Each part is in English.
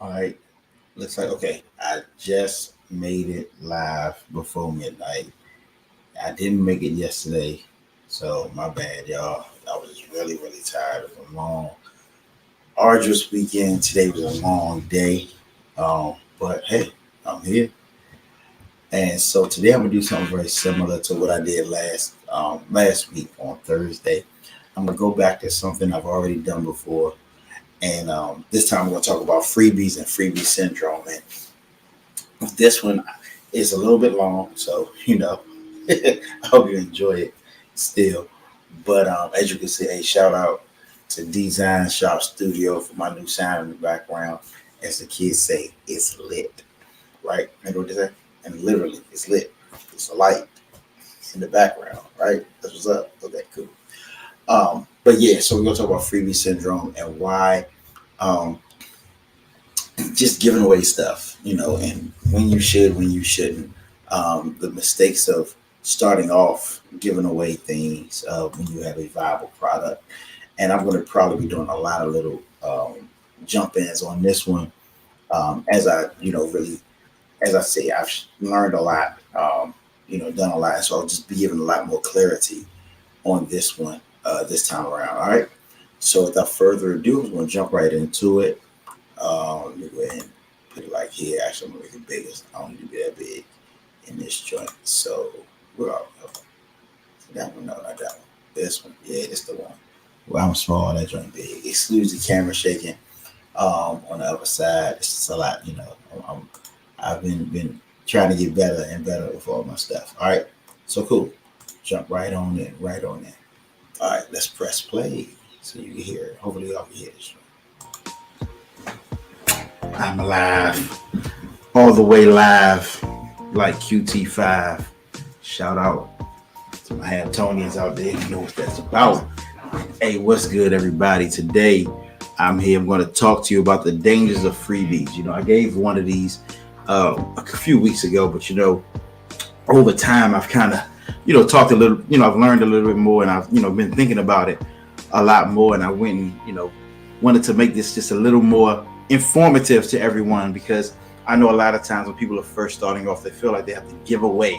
All right. Looks like okay. I just made it live before midnight. I didn't make it yesterday, so my bad, y'all. I was really tired of a long, arduous weekend. Today was a long day, but hey, I'm here, and so today I'm gonna do something very similar to what I did last week on Thursday. I'm gonna go back to something I've already done before, and this time we're gonna talk about freebies and freebie syndrome. And this one is a little bit long, so I hope you enjoy it still. But as you can see, a shout out to Design Shop Studio for my new sound in the background. As the kids say, it's lit, right? Remember what they say? And literally, it's lit. It's a light in the background, right? That's what's up. Okay, cool. But yeah, so we're gonna talk about freebie syndrome and why just giving away stuff, and when you should, when you shouldn't. The mistakes of starting off giving away things when you have a viable product. And I'm going to probably be doing a lot of little jump ins on this one as I, really, as I say, I've learned a lot, done a lot. So I'll just be giving a lot more clarity on this one this time around. All right. So without further ado, I'm going to jump right into it. Let me go ahead and put it like here. Actually, I'm gonna make it bigger. I don't need to be that big in this joint. So where are we? That one, no, not that one. This one, yeah, this the one. Well, I'm small. That joint big. Excuse the camera shaking. On the other side, it's just a lot. I've been trying to get better and better with all my stuff. All right, so cool. Jump right on in, right on in. All right, let's press play so you can hear it. Hopefully, y'all can hear this. I'm live, all the way live, like QT5. Shout out to my Hamptonians out there. You know what that's about. Hey, what's good, everybody? Today, I'm here. I'm going to talk to you about the dangers of freebies. I gave one of these a few weeks ago, but over time, I've kind of, talked a little. I've learned a little bit more, and I've, been thinking about it a lot more. And I went and, wanted to make this just a little more informative to everyone, because I know a lot of times when people are first starting off, they feel like they have to give away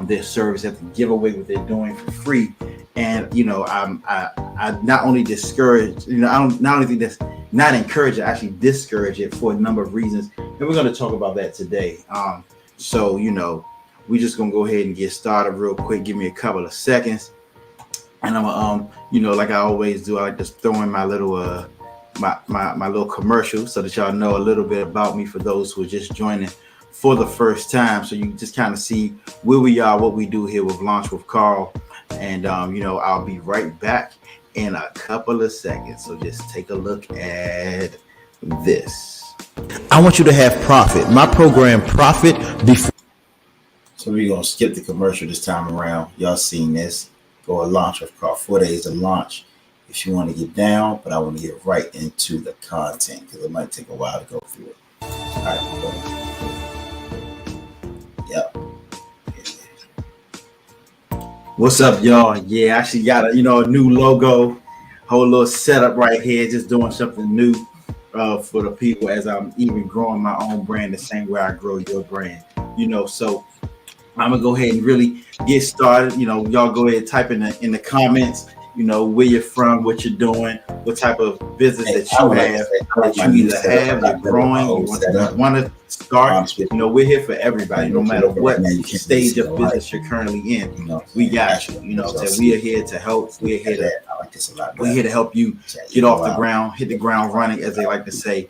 their service, have to give away what they're doing for free. And I not only discourage, I don't not only think that's not encourage it, I actually discourage it for a number of reasons, and we're going to talk about that today. So we're just gonna go ahead and get started real quick. Give me a couple of seconds, and I'm like I always do, I like to throw in my little my little commercial so that y'all know a little bit about me for those who are just joining for the first time, so you can just kind of see where we are, what we do here with Launch with Carl. And I'll be right back in a couple of seconds, so just take a look at this. I want you to have profit. My program, Profit Before. So we're gonna skip the commercial this time around. Y'all seen this? Go a Launch with Carl. 4 days to launch if you want to get down, but I want to get right into the content because it might take a while to go through it. All right, yep. What's up, y'all? Yeah, I actually got a new logo, whole little setup right here, just doing something new for the people as I'm even growing my own brand the same way I grow your brand. So I'm gonna go ahead and really get started. Y'all go ahead and type in the comments, where you're from, what you're doing, what type of business that you have, that you either have, you're growing, you want to start. We're here for everybody, no matter what stage of business you're currently in. We got you. So we are here to help. We're here to help you get off the ground, hit the ground running, as they like to say,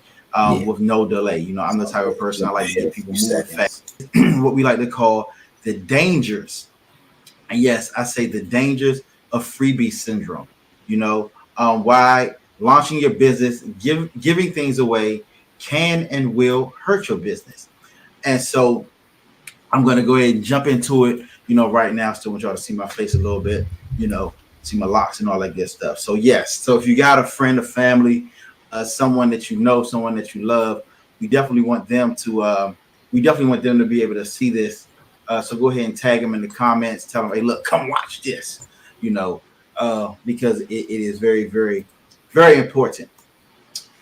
with no delay. I'm the type of person I like to get people moving fast. What we like to call the dangers. And yes, I say the dangers of freebie syndrome. Why launching your business, giving things away can and will hurt your business. And so I'm going to go ahead and jump into it, right now. Still want y'all to see my face a little bit, see my locks and all that good stuff. So yes, so if you got a friend, a family, someone that someone that you love, we definitely want them to be able to see this. So go ahead and tag them in the comments. Tell them, hey, look, come watch this. Because it is very, very, very important.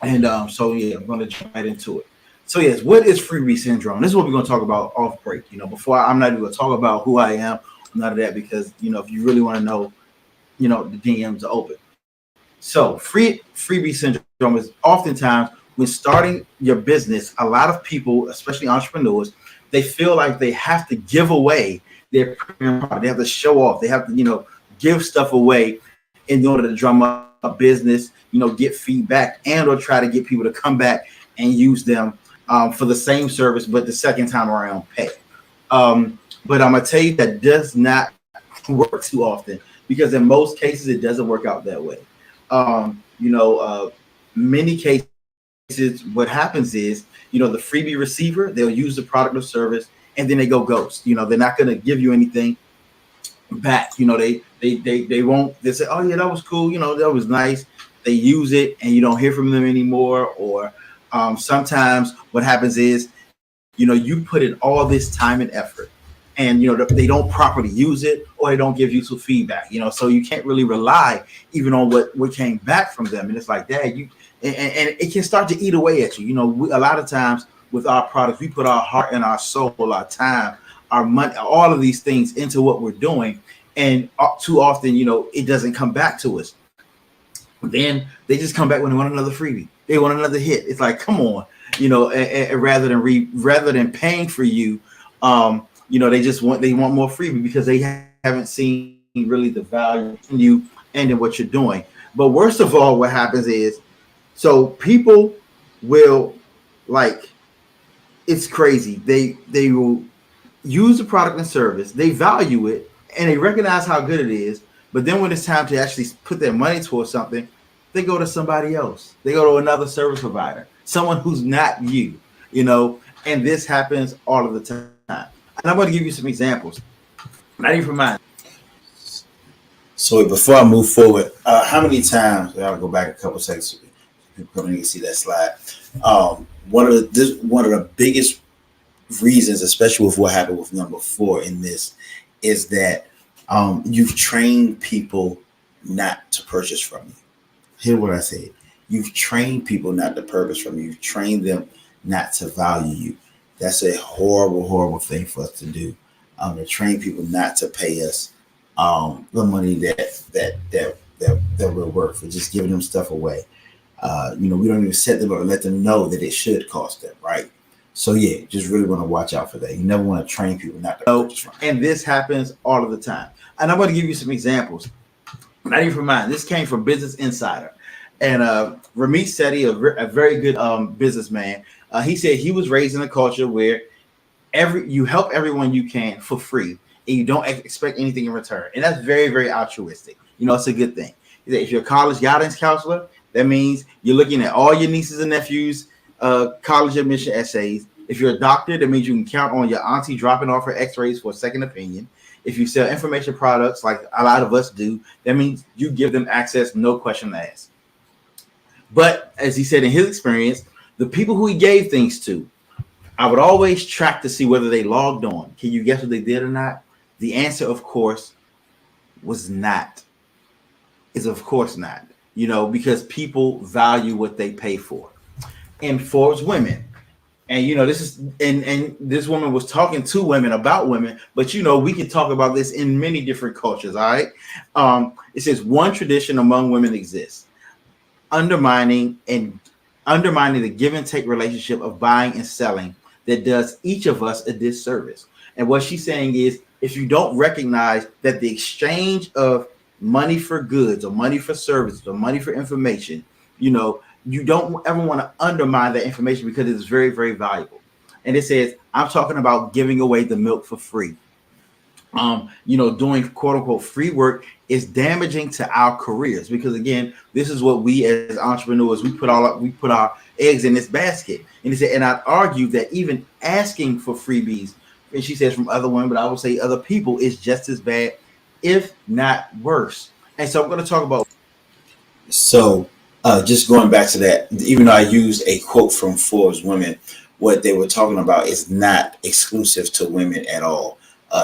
And so yeah, I'm going to jump right into it. So yes, what is freebie syndrome? This is what we're going to talk about off break. Before I'm not even going to talk about who I am, none of that, because if you really want to know, the DMs are open. So freebie syndrome is oftentimes when starting your business, a lot of people, especially entrepreneurs, they feel like they have to give away their premium product. They have to show off. They have to, give stuff away in order to drum up business, get feedback, and or try to get people to come back and use them for the same service, but the second time around pay. But I'm gonna tell you that does not work too often, because in most cases it doesn't work out that way. Many cases, what happens is, the freebie receiver, they'll use the product or service and then they go ghost. They're not going to give you anything back. They won't. They say, oh yeah, that was cool. That was nice. They use it and you don't hear from them anymore. Or sometimes what happens is, you put in all this time and effort, and they don't properly use it, or they don't give you some feedback. So you can't really rely even on what came back from them. And it's like, dad, and it can start to eat away at you. A lot of times with our products, we put our heart and our soul, our time, our money, all of these things into what we're doing, and too often, it doesn't come back to us. Then they just come back when they want another freebie. They want another hit. It's like, come on, and rather than paying for you, they want more freebie because they haven't seen really the value in you and in what you're doing. But worst of all, what happens is, so people will, like, it's crazy. They will use the product and service, they value it, and they recognize how good it is. But then when it's time to actually put their money towards something, they go to somebody else. They go to another service provider, someone who's not you, and this happens all of the time. And I'm going to give you some examples. Not even for mine. So before I move forward, how many times? I gotta go back a couple seconds. People coming in and see that slide. One of the biggest reasons, especially with what happened with number 4 in this, is that you've trained people not to purchase from you. Hear what I said. You've trained people not to purchase from you. You've trained them not to value you. That's a horrible, horrible thing for us to do. To train people not to pay us the money that we're worth for just giving them stuff away. We don't even set them up and let them know that it should cost them, right? So yeah, just really want to watch out for that. You never want to train people not to purchase from. And this happens all of the time. And I'm going to give you some examples. Not even from mine. This came from Business Insider. And Ramit Sethi, a very good businessman, he said he was raised in a culture where you help everyone you can for free, and you don't expect anything in return. And that's very, very altruistic. It's a good thing. If you're a college guidance counselor, that means you're looking at all your nieces and nephews' college admission essays. If you're a doctor, that means you can count on your auntie dropping off her x-rays for a second opinion. If you sell information products like a lot of us do, that means you give them access, no question asked. But as he said in his experience, the people who he gave things to, I would always track to see whether they logged on. Can you guess what they did or not? The answer, of course, was not. Is of course not. Because people value what they pay for. And for women, and this is and this woman was talking to women about women, but we can talk about this in many different cultures. All right. It says one tradition among women exists, undermining the give and take relationship of buying and selling that does each of us a disservice. And what she's saying is, if you don't recognize that the exchange of money for goods or money for services or money for information, you don't ever want to undermine that information because it's very, very valuable. And it says, I'm talking about giving away the milk for free. Doing quote unquote free work is damaging to our careers, because again, this is what we as entrepreneurs, we put our eggs in this basket. And he said, and I'd argue that even asking for freebies, and she says from other women, but I would say other people, is just as bad, if not worse. And so I'm going to talk about. So just going back to that, even though I used a quote from Forbes Women, what they were talking about is not exclusive to women at all.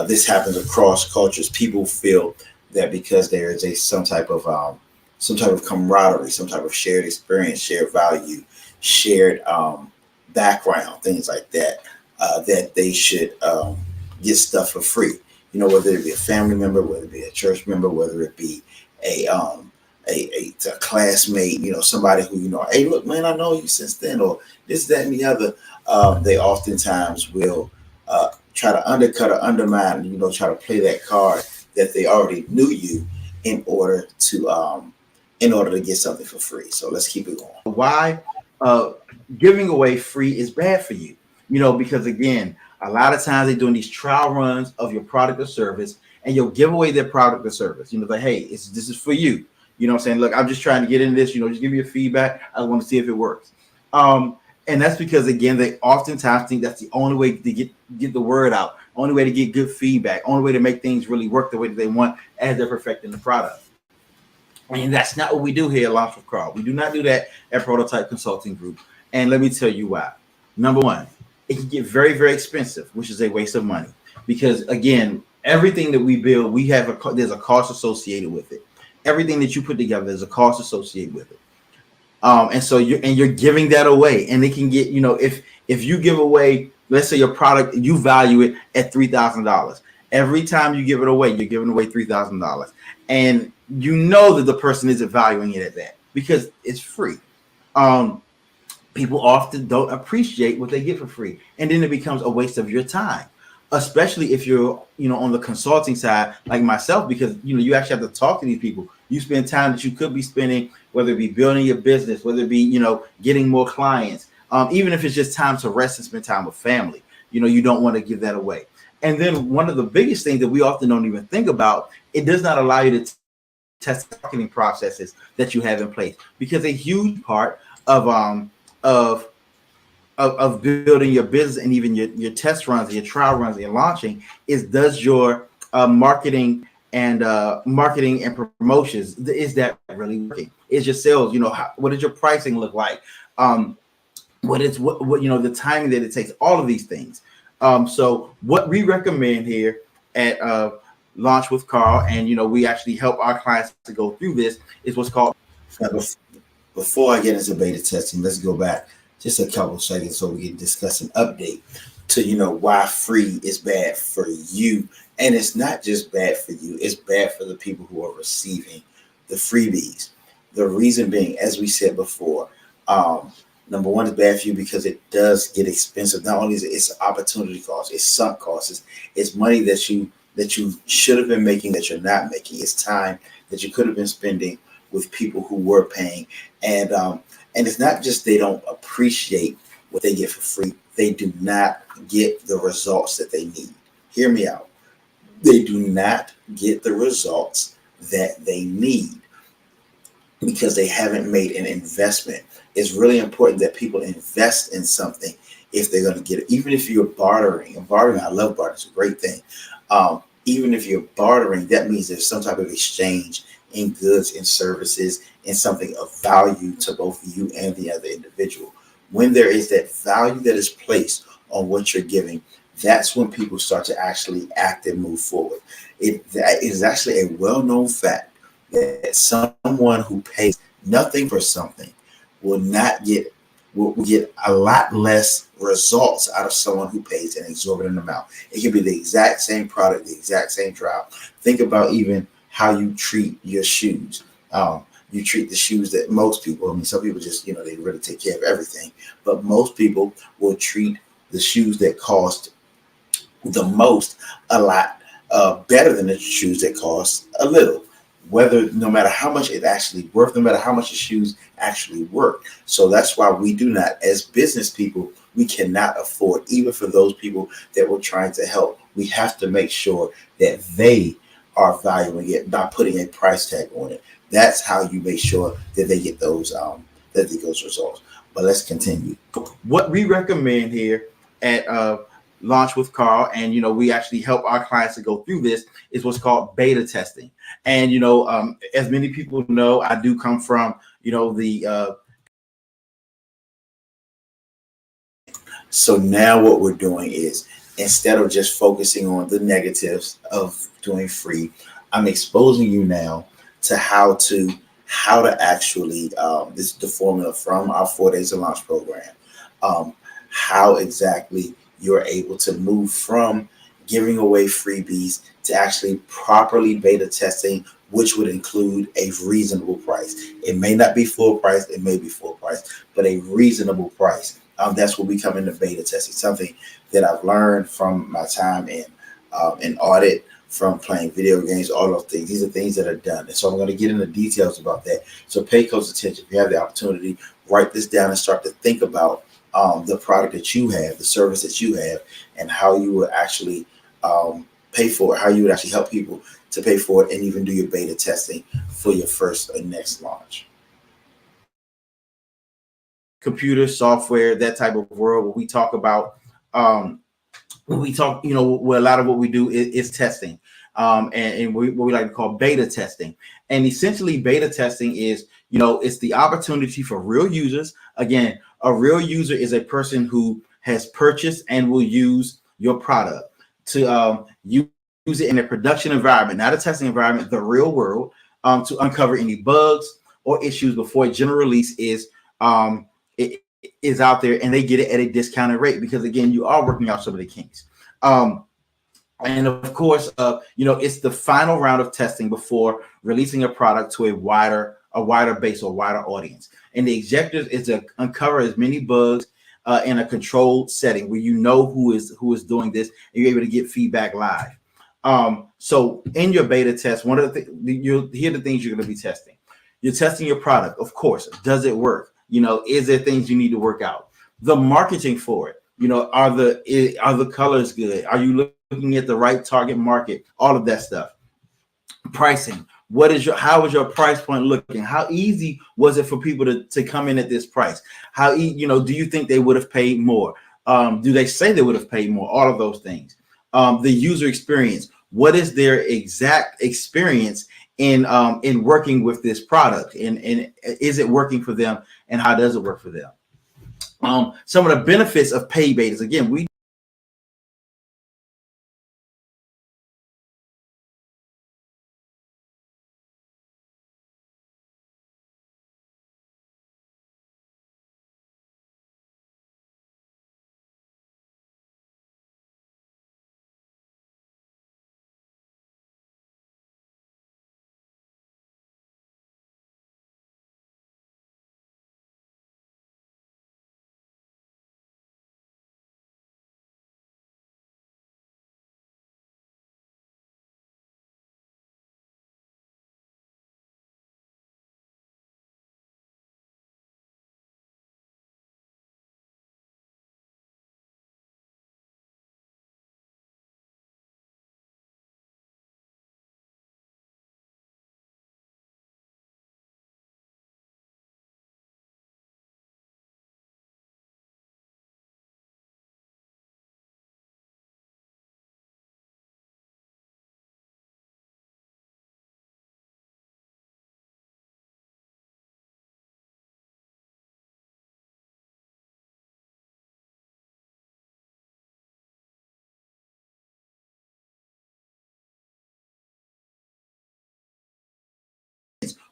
This happens across cultures. People feel that because there is some type of some type of camaraderie, some type of shared experience, shared value, shared background, things like that, that they should get stuff for free. You know, whether it be a family member, whether it be a church member, whether it be a a classmate, you know, somebody who, you know, hey, look, man, I know you since then, or this, that, and the other. They oftentimes will try to undercut or undermine, you know, try to play that card that they already knew you in order to get something for free. So let's keep it going. Why giving away free is bad for you? You know, because again, a lot of times they're doing these trial runs of your product or service, and you'll give away their product or service. You know, like, hey, this is for you. You know what I'm saying? Look, I'm just trying to get in this, you know, just give me your feedback. I want to see if it works. And that's because, again, they oftentimes think that's the only way to get the word out, only way to get good feedback, only way to make things really work the way that they want as they're perfecting the product. And that's not what we do here at Launch with Carl. We do not do that at Prototype Consulting Group. And let me tell you why. Number one, it can get very, very expensive, which is a waste of money. Because, again, everything that we build, there's a cost associated with it. Everything that you put together, there's a cost associated with it. And so you're giving that away, and it can get, you know, if you give away, let's say your product, you value it at $3,000. Every time you give it away, you're giving away $3,000, and you know that the person isn't valuing it at that because it's free. People often don't appreciate what they get for free, and then it becomes a waste of your time, especially if you're, you know, on the consulting side like myself, because, you know, you actually have to talk to these people. You spend time that you could be spending, whether it be building your business, whether it be, you know, getting more clients, even if it's just time to rest and spend time with family. You know, you don't want to give that away. And then one of the biggest things that we often don't even think about, it does not allow you to test marketing processes that you have in place, because a huge part of building your business and even your test runs, your trial runs, and your launching is, does your marketing and promotions, is that really working? Is your sales, you know, what does your pricing look like? What you know, the timing that it takes, all of these things. So what we recommend here at Launch with Carl, and, you know, we actually help our clients to go through this, is what's called. Before I get into beta testing, let's go back just a couple seconds so we can discuss an update to, you know, why free is bad for you. And it's not just bad for you, it's bad for the people who are receiving the freebies. The reason being, as we said before, number one, it's bad for you because it does get expensive. Not only is it's opportunity cost, it's sunk costs, it's money that you should have been making that you're not making. It's time that you could have been spending with people who were paying. And it's not just they don't appreciate what they get for free. They do not get the results that they need. Hear me out. They do not get the results that they need because they haven't made an investment. It's really important that people invest in something if they're going to get it. Even if you're bartering, and bartering, I love bartering, it's a great thing. Even if you're bartering, that means there's some type of exchange in goods and services and something of value to both you and the other individual. When there is that value that is placed on what you're giving, that's when people start to actually act and move forward. It is actually a well-known fact that someone who pays nothing for something will get a lot less results out of someone who pays an exorbitant amount. It can be the exact same product, the exact same trial. Think about even how you treat your shoes. You treat the shoes that most people, I mean, some people just, you know, they really take care of everything, but most people will treat the shoes that cost the most a lot better than the shoes that cost a little, no matter how much it actually worth, no matter how much the shoes actually work. So that's why we do not, as business people, we cannot afford, even for those people that we're trying to help, we have to make sure that they are valuing it, not putting a price tag on it. That's how you make sure that they get those results. But let's continue. What we recommend here at Launch with Carl, and, you know, we actually help our clients to go through this, is what's called beta testing. And, you know, as many people know, I do come from, you know, the so now what we're doing is, instead of just focusing on the negatives of doing free, I'm exposing you now to how to how to actually, this is the formula from our 4 days of launch program, how exactly you're able to move from giving away freebies to actually properly beta testing, which would include a reasonable price. It may not be full price, it may be full price, but a reasonable price. That's what we come into beta testing, something that I've learned from my time in audit, from playing video games, all those things. These are things that are done. And so I'm going to get into details about that. So pay close attention. If you have the opportunity, write this down and start to think about the product that you have, the service that you have, and how you will actually pay for it, how you would actually help people to pay for it, and even do your beta testing for your first or next launch. Computer software, that type of world, where we talk about when we talk, where a lot of what we do is testing, and what we like to call beta testing. And essentially, beta testing is, it's the opportunity for real users. Again, a real user is a person who has purchased and will use your product to use it in a production environment, not a testing environment, the real world, to uncover any bugs or issues before general release it is out there, and they get it at a discounted rate, because again, you are working out some of the kinks. And of course, it's the final round of testing before releasing a product to a wider base or wider audience. And the objective is to uncover as many bugs in a controlled setting where you know who is doing this, and you're able to get feedback live. So in your beta test, one of the here are the things you're going to be testing. You're testing your product, of course. Does it work? Is there things you need to work out? The marketing for it. Are the colors good? Are you looking at the right target market? All of that stuff. Pricing. How is your price point looking? How easy was it for people to come in at this price? Do you think they would have paid more? Do they say they would have paid more? All of those things. The user experience. What is their exact experience in working with this product? And is it working for them? And how does it work for them? Some of the benefits of paid betas. Again, we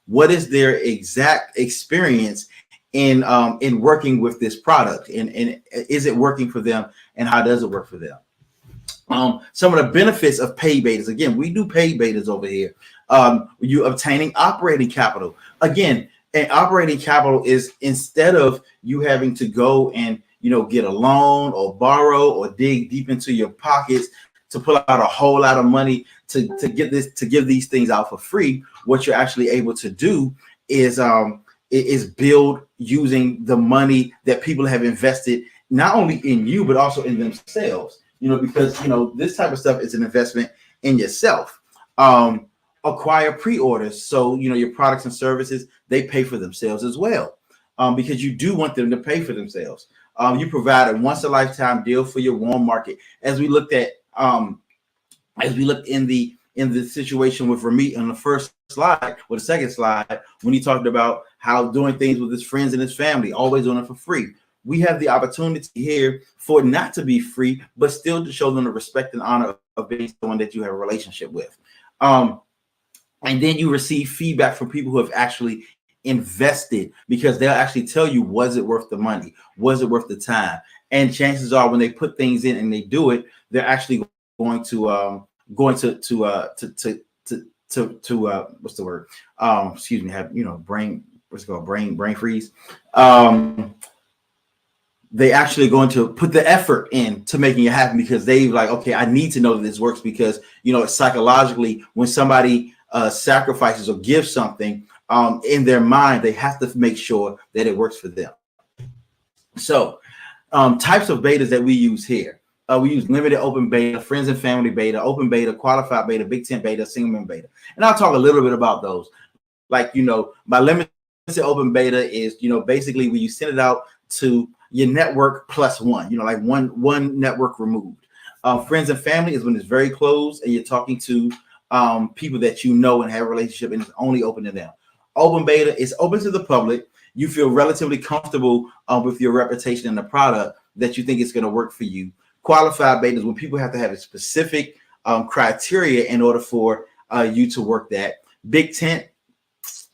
what is their exact experience in working with this product, and is it working for them, and how does it work for them? Some of the benefits of paid betas. Again, we do paid betas over here. You obtaining operating capital. Again, and operating capital is, instead of you having to go and get a loan or borrow or dig deep into your pockets to pull out a whole lot of money to give these things out for free, what you're actually able to do is build using the money that people have invested, not only in you but also in themselves. Because this type of stuff is an investment in yourself. Acquire pre-orders, so your products and services, they pay for themselves as well, because you do want them to pay for themselves. You provide a once a lifetime deal for your warm market, as we looked in the situation with Ramit on the first slide or the second slide, when he talked about how doing things with his friends and his family, always doing it for free. We have the opportunity here for it not to be free, but still to show them the respect and honor of being someone that you have a relationship with. And then you receive feedback from people who have actually invested, because they'll actually tell you, was it worth the money? Was it worth the time? And chances are when they put things in and they do it, they're actually going to what's the word? Excuse me, have brain what's it called? Brain freeze. They actually going to put the effort in to making it happen, because they like, okay, I need to know that this works, because psychologically, when somebody sacrifices or gives something, in their mind, they have to make sure that it works for them. So types of betas that we use here. We use limited open beta, friends and family beta, open beta, qualified beta, big tent beta, single member beta. And I'll talk a little bit about those. Like, my limited open beta is, basically when you send it out to your network plus one, like one network removed. Friends and family is when it's very close and you're talking to people that you know and have a relationship, and it's only open to them. Open beta is open to the public. You feel relatively comfortable with your reputation and the product that you think is going to work for you. Qualified beta is when people have to have a specific criteria in order for you to work that. Big tent,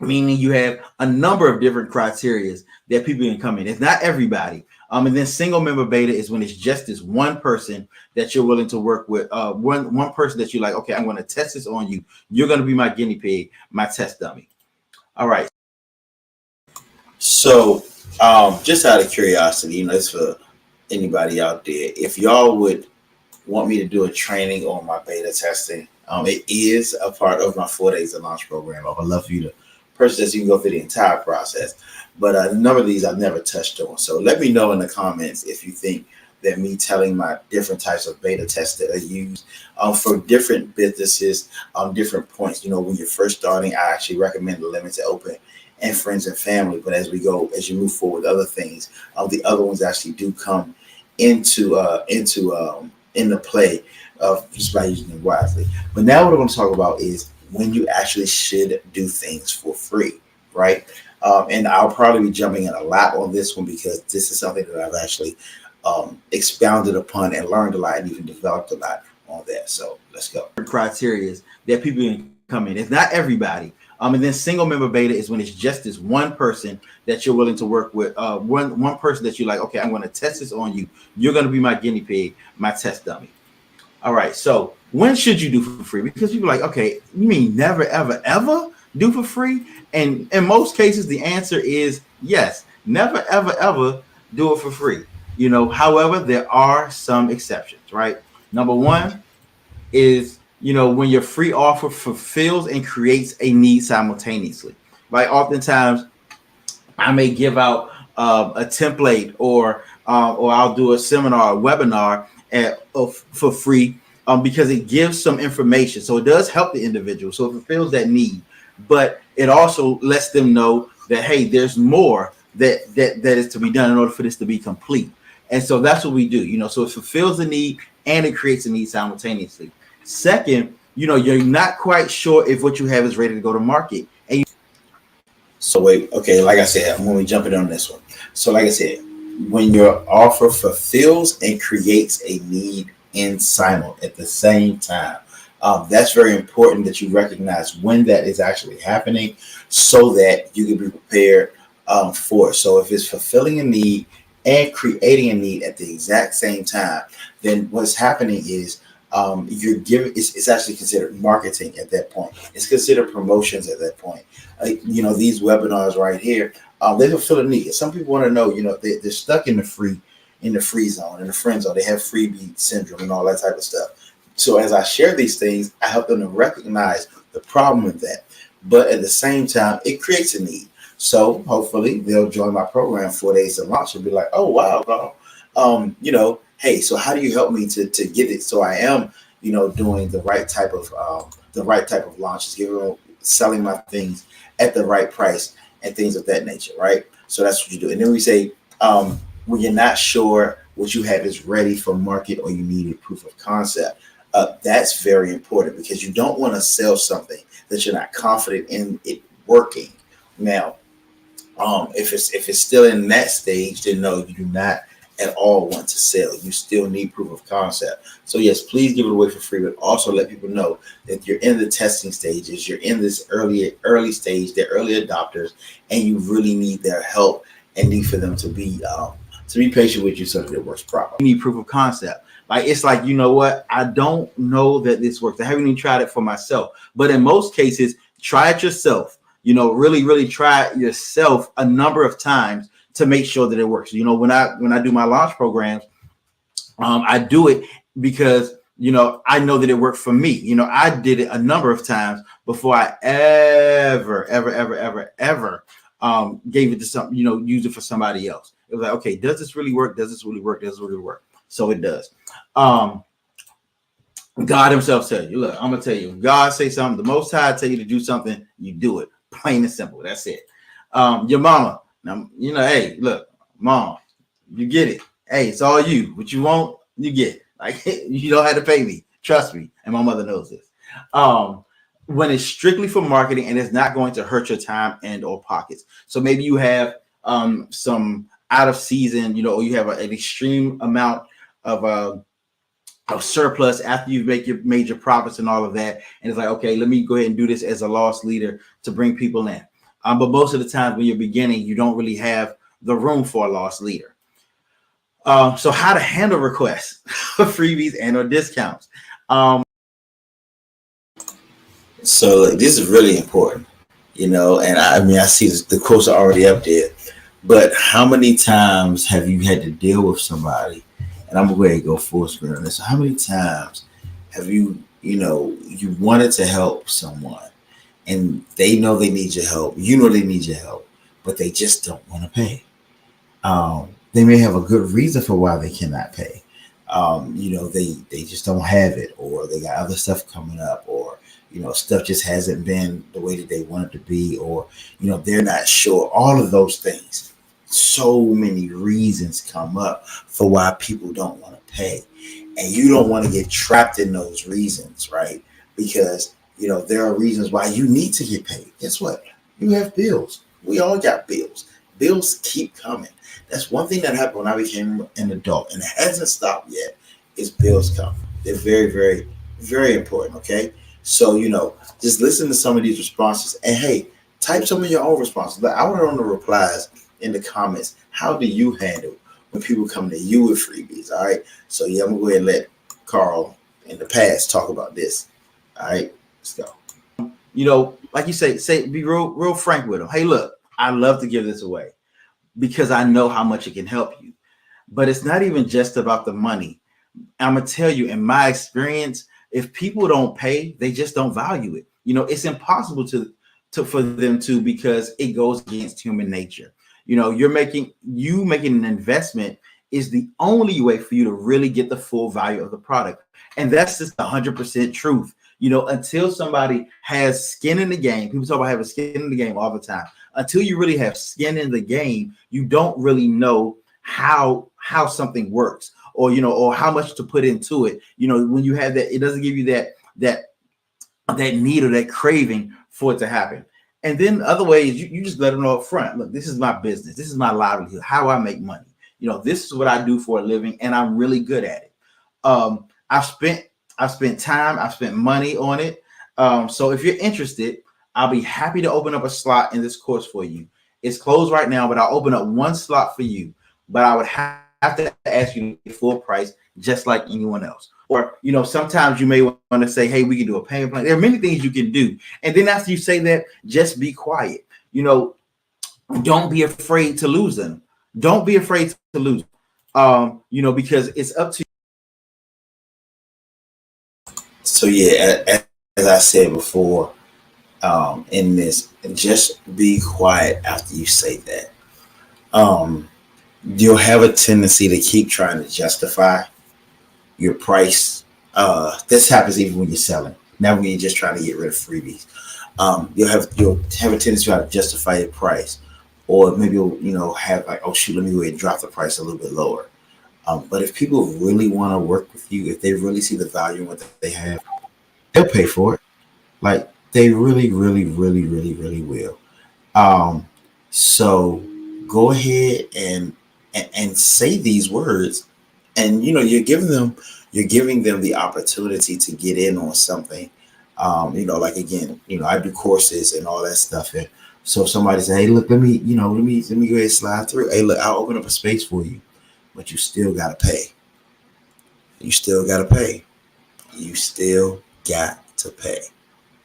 meaning you have a number of different criteria that people can come in. It's not everybody. And then single member beta is when it's just this one person that you're willing to work with. One person that you're like, okay, I'm going to test this on you. You're going to be my guinea pig, my test dummy. All right. So, just out of curiosity, it's for anybody out there. If y'all would want me to do a training on my beta testing, it is a part of my 4 days of launch program. I would love for you to purchase this. You can go through the entire process. But a number of these I've never touched on. So let me know in the comments if you think that me telling my different types of beta tests that I use for different businesses on different points. When you're first starting, I actually recommend the limited open and friends and family. But as you move forward with other things, the other ones actually do come into play just by using them wisely. But now what I want to talk about is when you actually should do things for free, right? And I'll probably be jumping in a lot on this one because this is something that I've actually expounded upon and learned a lot and even developed a lot on that. So let's go. Criteria that people can come in. It's not everybody. And then single member beta is when it's just this one person that you're willing to work with. One person that you're like, okay, I'm going to test this on you. You're going to be my guinea pig, my test dummy. All right. So when should you do for free? Because people are like, okay, you mean never, ever, ever do for free? And in most cases, the answer is yes. Never, ever, ever do it for free. However, there are some exceptions, right? Number one is, when your free offer fulfills and creates a need simultaneously. Right? Oftentimes, I may give out a template or I'll do a seminar, a webinar for free because it gives some information. So it does help the individual. So it fulfills that need, but it also lets them know that, hey, there's more that is to be done in order for this to be complete. And so that's what we do. So it fulfills the need and it creates a need simultaneously. Second, you're not quite sure if what you have is ready to go to market. So wait, okay, like I said, I'm going to jump in on this one. So like I said, when your offer fulfills and creates a need in at the same time, that's very important that you recognize when that is actually happening so that you can be prepared for it. So if it's fulfilling a need and creating a need at the exact same time, then what's happening is you're giving, it's actually considered marketing at that point. It's considered promotions at that point. These webinars right here, they fulfill a need. Some people want to know, they're stuck in the free zone, in the friend zone. They have Freebie Syndrome and all that type of stuff. So as I share these things, I help them to recognize the problem with that. But at the same time, it creates a need. So hopefully they'll join my program 4 days to launch and be like, oh, wow, hey, so how do you help me to get it? So I am, doing the right type of launches, selling my things at the right price and things of that nature, right? So that's what you do. And then we say, when you're not sure what you have is ready for market or you need a proof of concept, that's very important because you don't want to sell something that you're not confident in it working. Now, if it's still in that stage, then no, you do not at all want to sell. You still need proof of concept. So yes, please give it away for free, but also let people know that you're in the testing stages, you're in this early stage, they're early adopters, and you really need their help and need for them to be patient with you so that it works properly. You need proof of concept. Like, it's like, you know what? I don't know that this works. I haven't even tried it for myself. But in most cases, try it yourself. Really, really try it yourself a number of times to make sure that it works. When I do my launch programs, I do it because I know that it worked for me. I did it a number of times before I ever gave it to some, use it for somebody else. It was like, okay, does this really work? Does this really work? Does this really work? So it does. God himself tell you, look, I'm gonna tell you, if God say something, the Most High tell you to do something, you do it. Plain and simple. That's it. Your mama, now, hey, look, mom, you get it. Hey, it's all you. What you want, you get. Like, you don't have to pay me. Trust me. And my mother knows this. When it's strictly for marketing and it's not going to hurt your time and or pockets. So maybe you have some out of season, or you have an extreme amount of surplus after you've made your profits and all of that. And it's like, okay, let me go ahead and do this as a loss leader to bring people in. But most of the times when you're beginning, you don't really have the room for a loss leader. So how to handle requests for freebies and or discounts. So this is really important, and I see the quotes are already up there, but how many times have you had to deal with somebody? And I'm going to go full screen on this. So how many times have you wanted to help someone and they know they need your help, they need your help, but they just don't want to pay? They may have a good reason for why they cannot pay. They just don't have it, or they got other stuff coming up, or stuff just hasn't been the way that they want it to be, or they're not sure. All of those things. So many reasons come up for why people don't want to pay, and you don't want to get trapped in those reasons, right? Because there are reasons why you need to get paid. Guess what? You have bills. We all got bills. Bills keep coming. That's one thing that happened when I became an adult, and it hasn't stopped yet. Is bills come? They're very, very, very important. Okay, so just listen to some of these responses, and hey, type some of your own responses. I want to know the replies in the comments. How do you handle when people come to you with freebies? All right. So yeah, I'm gonna go ahead and let Carl in the past talk about this. All right, let's go. Like you say, be real frank with them. Hey, look, I love to give this away because I know how much it can help you. But it's not even just about the money. I'm gonna tell you, in my experience, if people don't pay, they just don't value it. It's impossible for them to, because it goes against human nature. You're making an investment is the only way for you to really get the full value of the product. And that's just 100% truth. Until somebody has skin in the game, people talk about having skin in the game all the time. Until you really have skin in the game, you don't really know how something works, or how much to put into it. When you have that, it doesn't give you that need or that craving for it to happen. And then other ways, you just let them know up front. Look, this is my business. This is my livelihood. How I make money. This is what I do for a living, and I'm really good at it. I've spent time. I've spent money on it. So if you're interested, I'll be happy to open up a slot in this course for you. It's closed right now, but I'll open up one slot for you. But I would have to ask you to full price, just like anyone else. Or, sometimes you may want to say, hey, we can do a payment plan. There are many things you can do. And then after you say that, just be quiet. Don't be afraid to lose them. Don't be afraid to lose them. Because it's up to you. So yeah, as I said before, in this, just be quiet after you say that. You'll have a tendency to keep trying to justify your price. This happens even when you're selling. Now when you're just trying to get rid of freebies, you'll have a tendency to try to justify your price, or maybe you'll have like, oh shoot, let me go ahead and drop the price a little bit lower. But if people really want to work with you, if they really see the value in what they have, they'll pay for it. Like they really, really, really, really, really will. So go ahead and and say these words, and you're giving them the opportunity to get in on something. Like again, I do courses and all that stuff. And so if somebody say, hey, look, let me go ahead and slide through. Hey, look, I'll open up a space for you, but you still gotta pay. You still gotta pay. You still got to pay.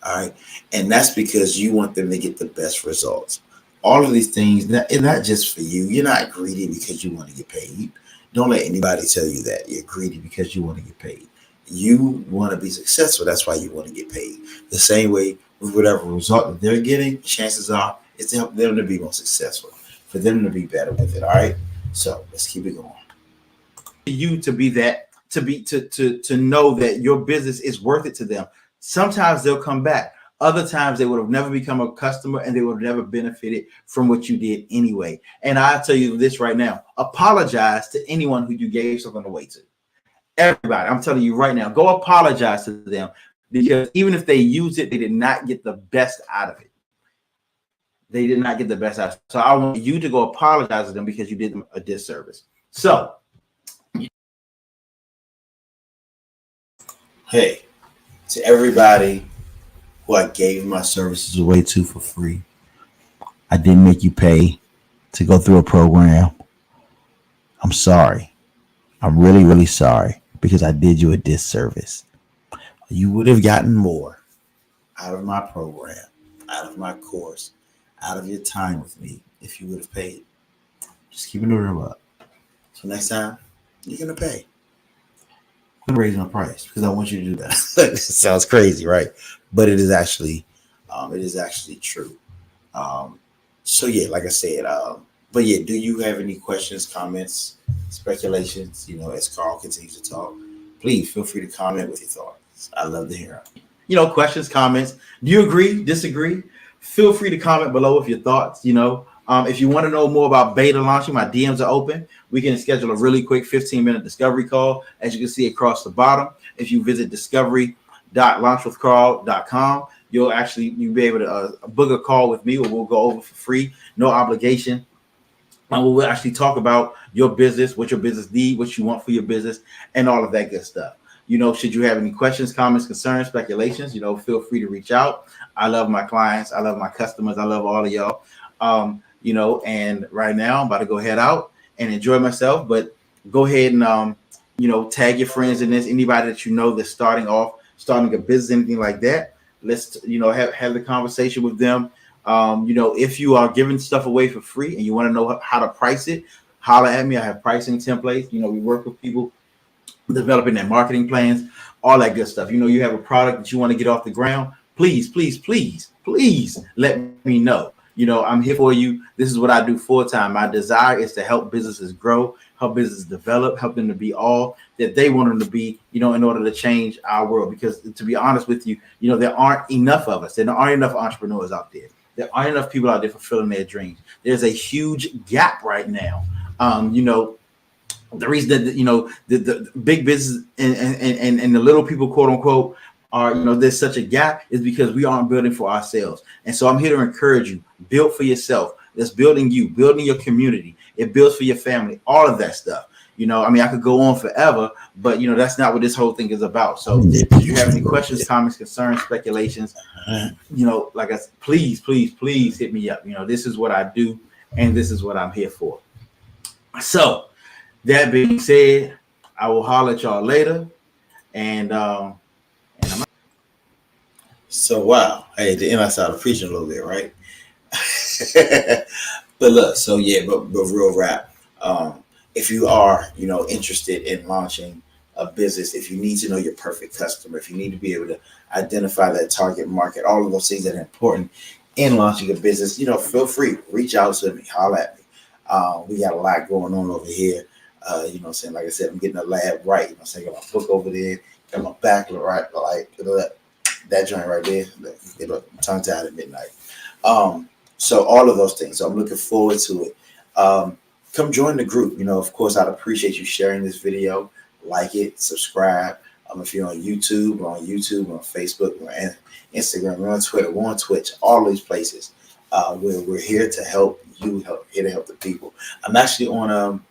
All right. And that's because you want them to get the best results. All of these things, not just for you. You're not greedy because you want to get paid. Don't let anybody tell you that you're greedy because you want to get paid. You want to be successful. That's why you want to get paid. The same way with whatever result that they're getting, chances are it's to help them to be more successful, for them to be better with it. All right. So let's keep it going. You to be that, to know that your business is worth it to them. Sometimes they'll come back. Other times they would have never become a customer and they would have never benefited from what you did anyway. And I'll tell you this right now: apologize to anyone who you gave something away to. Everybody, I'm telling you right now, go apologize to them, because even if they use it, they did not get the best out of it. They did not get the best out of it. So I want you to go apologize to them because you did them a disservice. So, hey, to everybody who I gave my services away to for free, I didn't make you pay to go through a program. I'm sorry. I'm really, really sorry, because I did you a disservice. You would have gotten more out of my program, out of my course, out of your time with me if you would have paid. Just keep it real up. So next time, you're going to pay. I'm going to raise my price because I want you to do that. It sounds crazy, right? But it is actually true. So yeah, like I said, but yeah, do you have any questions, comments, speculations? As Carl continues to talk, please feel free to comment with your thoughts. I love to hear them. Questions, comments. Do you agree, disagree? Feel free to comment below with your thoughts. If you want to know more about beta launching, my DMs are open. We can schedule a really quick 15-minute discovery call, as you can see across the bottom. If you visit discovery.launchwithcarl.com, you'll be able to book a call with me, or we'll go over for free, no obligation. And we'll actually talk about your business, what your business needs, what you want for your business, and all of that good stuff. Should you have any questions, comments, concerns, speculations, feel free to reach out. I love my clients. I love my customers. I love all of y'all. And right now I'm about to go head out and enjoy myself, but go ahead and, tag your friends in this, anybody that that's starting a business, anything like that. Let's, have the conversation with them. If you are giving stuff away for free and you want to know how to price it, holler at me. I have pricing templates. We work with people developing their marketing plans, all that good stuff. You have a product that you want to get off the ground. Please, please, please, please let me know. I'm here for you. This is what I do full time. My desire is to help businesses grow, help businesses develop, help them to be all that they want them to be, in order to change our world. Because to be honest with you, there aren't enough of us. There aren't enough entrepreneurs out there. There aren't enough people out there fulfilling their dreams. There's a huge gap right now. The reason that the big business and the little people, quote unquote, are there's such a gap is because we aren't building for ourselves. And so I'm here to encourage you: build for yourself. That's building you, building your community. It builds for your family, all of that stuff. I could go on forever, but that's not what this whole thing is about. So if you have any questions, comments, concerns, speculations, like I said, please, please, please hit me up. This is what I do, and this is what I'm here for. So that being said, I will holler at y'all later. And So wow, hey, the end I started preaching a little bit, right? But look, so yeah, but real rap. If you are, interested in launching a business, if you need to know your perfect customer, if you need to be able to identify that target market, all of those things that are important in launching a business, feel free, reach out to me, holler at me. We got a lot going on over here. Like I said, I'm getting the lab right. I got my book over there, got my back right, like that joint right there. I'm tongue tied at midnight. So all of those things. So I'm looking forward to it. Come join the group. Of course, I'd appreciate you sharing this video, like it, subscribe. If you're on YouTube, we're on Facebook, we're on Instagram, we're on Twitter, we're on Twitch, all these places. We're here to help you, here to help the people. I'm actually on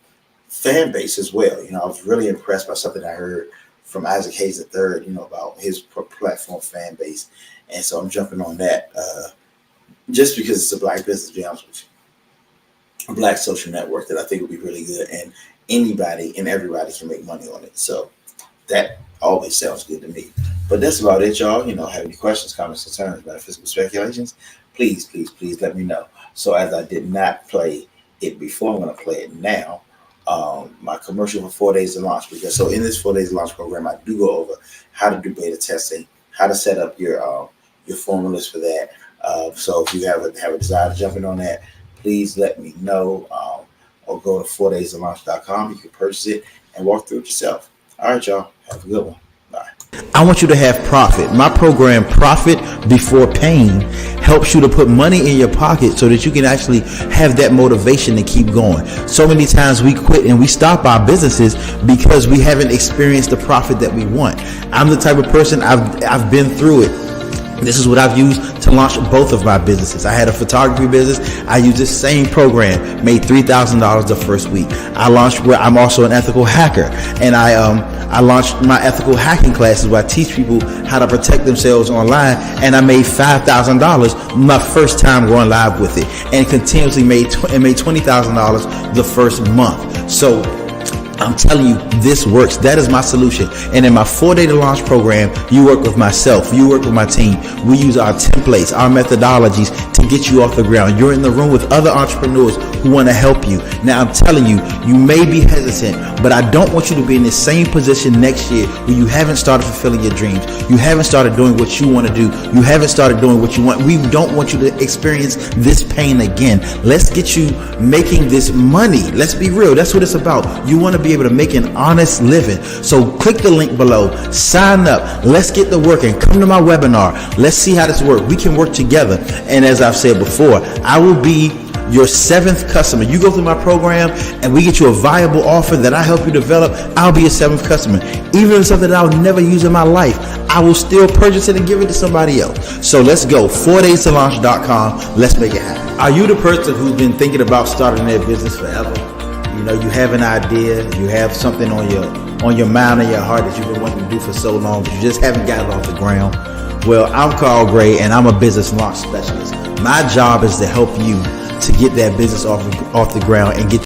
fan base as well. I was really impressed by something I heard from Isaac Hayes III, about his platform fan base. And so I'm jumping on that just because it's a Black business, to be honest with you. A Black social network that I think would be really good, and anybody and everybody can make money on it. So that always sounds good to me. But that's about it, y'all. Have any questions, comments, concerns, metaphysical speculations, please let me know. So as I did not play it before, I'm going to play it now. My commercial for 4 days to launch, because so in this 4 days to launch program, I do go over how to do beta testing, how to set up your formulas for that. So if you have a desire to jump in on that, please let me know, or go to 4daystolaunch.com. You can purchase it and walk through it yourself. All right, y'all. Have a good one. Bye. I want you to have profit. My program, Profit Before Pain, helps you to put money in your pocket so that you can actually have that motivation to keep going. So many times we quit and we stop our businesses because we haven't experienced the profit that we want. I'm the type of person, I've been through it. This is what I've used to launch both of my businesses. I had a photography business. I used this same program, made $3,000 the first week. I'm also an ethical hacker, and I launched my ethical hacking classes where I teach people how to protect themselves online, and I made $5,000 my first time going live with it, and continuously made $20,000 the first month. So I'm telling you, this works. That is my solution. And in my 4-day to launch program, you work with myself, you work with my team. We use our templates, our methodologies to get you off the ground. You're in the room with other entrepreneurs who want to help you. Now, I'm telling you, you may be hesitant, but I don't want you to be in the same position next year where you haven't started fulfilling your dreams. You haven't started doing what you want to do. You haven't started doing what you want. We don't want you to experience this pain again. Let's get you making this money. Let's be real. That's what it's about. You want to be able to make an honest living. So click the link below, sign up. Let's get to work and come to my webinar. Let's see how this works. We can work together. And as I've said before, I will be your 7th customer. You go through my program and we get you a viable offer that I help you develop. I'll be your 7th customer. Even if it's something that I'll never use in my life, I will still purchase it and give it to somebody else. So let's go. 4daystolaunch.com. Let's make it happen. Are you the person who's been thinking about starting their business forever? You have an idea, you have something on your mind and your heart that you've been wanting to do for so long, but you just haven't got it off the ground. Well, I'm Carl Gray, and I'm a business launch specialist. My job is to help you to get that business off the ground and get